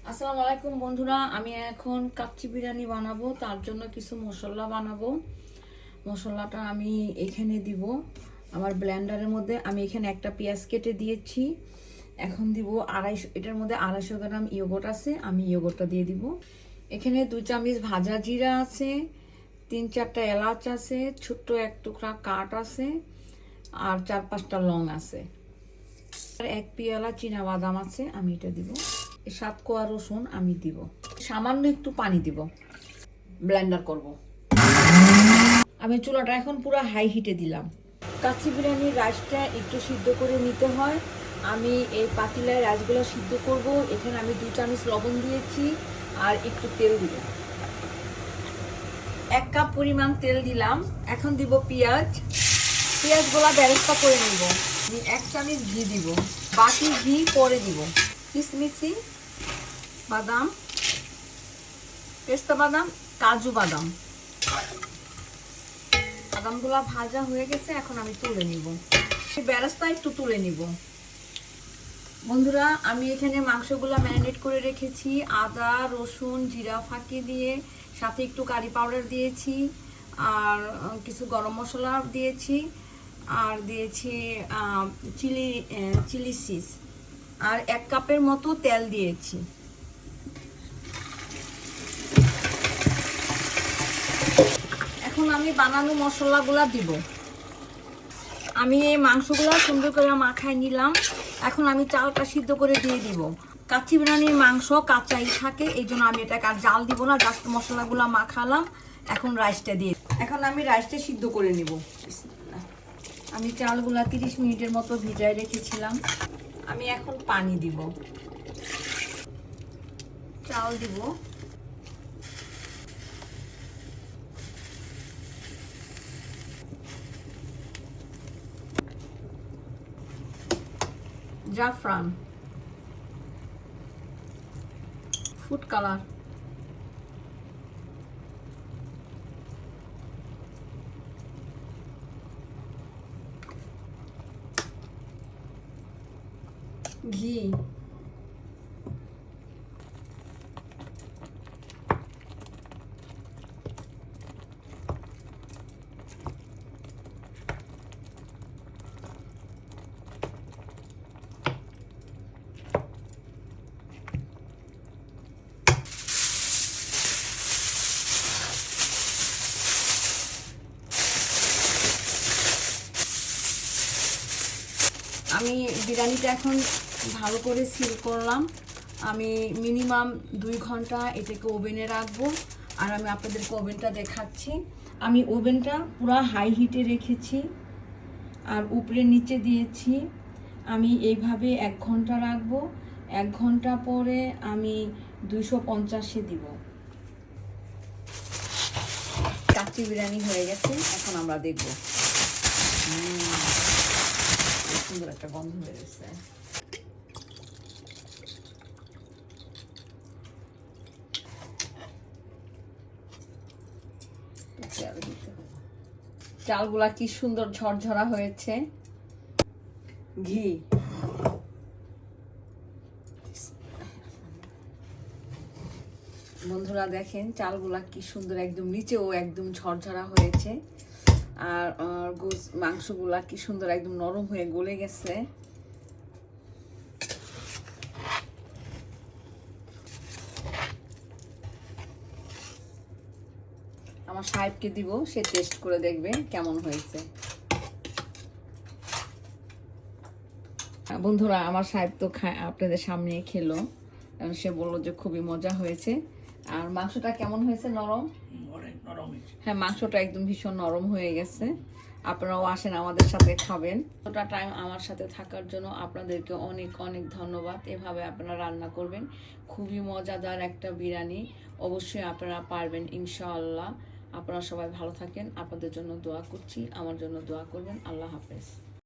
আসসালামু আলাইকুম বন্ধুরা, আমি এখন কাচ্চি বিরিয়ানি বানাবো। তার জন্য কিছু মশলা বানাবো। মশলাটা আমি এখানে দিব আমার ব্লেন্ডারের মধ্যে। আমি এখানে একটা পেঁয়াজ কেটে দিয়েছি। এখন দিব এটার মধ্যে 250 গ্রাম ইয়োগurt আছে, আমি ইয়োগurtটা দিয়ে দিব। এখানে 2 চামচ ভাজা জিরা আছে, 3-4টা এলাচ আছে, ছোট্ট এক টুকরা কাঠ আছে, আর 4-5টা লং আছে, আর 1 পেয়ালা চীনা বাদাম আছে, আমি এটা দিব। 7 কোয়া রসুন আমি দিব। সামান্য একটু পানি দিব, ব্লেন্ডার করব। আমি চুলাটা এখন পুরো হাই হিটে দিলাম। কাচ্চি বিরিয়ানির রাইসটা একটু সিদ্ধ করে নিতে হয়। আমি এই পাতিলায় রাইসগুলো সিদ্ধ করব। এখানে আমি 2 চামচ লবণ দিয়েছি আর একটু তেল দিব। 1 কাপ পরিমাণ তেল দিলাম। এখন দিব পেঁয়াজগুলো বেরেস্তা করে নিব। 1 চামচ ঘি দিব, বাকি ঘি পরে দিব। কিশমিশি, বাদাম, পেস্তা বাদাম, কাজু বাদাম, বাদামগুলো ভাজা হয়ে গেছে। এখন আমি তুলে নিব, বেরেস্তা একটু তুলে নিব। বন্ধুরা, আমি এখানে মাংসগুলো ম্যারিনেট করে রেখেছি। আদা, রসুন, জিরা ফাঁকি দিয়ে, সাথে একটু কারি পাউডার দিয়েছি, আর কিছু গরম মশলা দিয়েছি, আর দিয়েছি চিলি সিস, আর 1 কাপের মতো তেল দিয়েছি। এখন আমি বানানো মশলাগুলা দিব। আমি এই মাংসগুলো সুন্দর করে মাখায় নিলাম। এখন আমি চালটা সিদ্ধ করে দিয়ে দিব। কাচ্চি বিরিয়ানির মাংস কাঁচাই থাকে, এই জন্য আমি এটাকে আর জাল দিব না, জাস্ট মশলাগুলো মাখালাম। এখন রাইসটা দিয়ে, এখন আমি রাইসটা সিদ্ধ করে নিব। আমি চালগুলা 30 মিনিটের মতো ভিজায় রেখেছিলাম। আমি এখন পানি দিব, চাল দিব, জাফরান, ফুড কালার, ঘি, আমি বিরিয়ানিটা এখন ভালো করে সিল করলাম। আমি মিনিমাম 2 ঘন্টা এটাকে ওভেনে রাখবো। আর আমি আপনাদেরকে ওভেনটা দেখাচ্ছি। আমি ওভেনটা পুরো হাই হিটে রেখেছি, আর উপরে নিচে দিয়েছি। আমি এইভাবে 1 ঘন্টা রাখবো। 1 ঘন্টা পরে আমি 250-এ দিব। কাচ্চি বিরিয়ানি হয়ে গেছে, এখন আমরা দেখবো। সুন্দর একটা গন্ধ বেরোচ্ছে। চালগুলা কি সুন্দর ঝরঝরা হয়েছে। ঘি, বন্ধুরা দেখেন চালগুলা কি সুন্দর, একদম নিচেও একদম ঝরঝরা হয়েছে। আর মাংসগুলা কি সুন্দর একদম নরম হয়ে গলে গেছে। আমার সাহেবকে দিব, সে টেস্ট করে দেখবে কেমন হয়েছে। বন্ধুরা, আমার সাহেব তো আপনাদের সামনে খেলো, সে বললো যে খুবই মজা হয়েছে। আর মাংসটা কেমন হয়েছে? নরম, হ্যাঁ, মাংসটা একদম ভীষণ নরম হয়ে গেছে। আপনারাও আসেন, আমাদের সাথে খাবেন। এতটা টাইম আমার সাথে থাকার জন্য আপনাদেরকে অনেক অনেক ধন্যবাদ। এভাবে আপনারা রান্না করবেন, খুবই মজাদার একটা বিরিয়ানি। অবশ্যই আপনারা পারবেন ইনশাআল্লাহ। আপনারা সবাই ভালো থাকেন, আপনাদের জন্য দোয়া করছি, আমার জন্য দোয়া করবেন। আল্লাহ হাফেজ।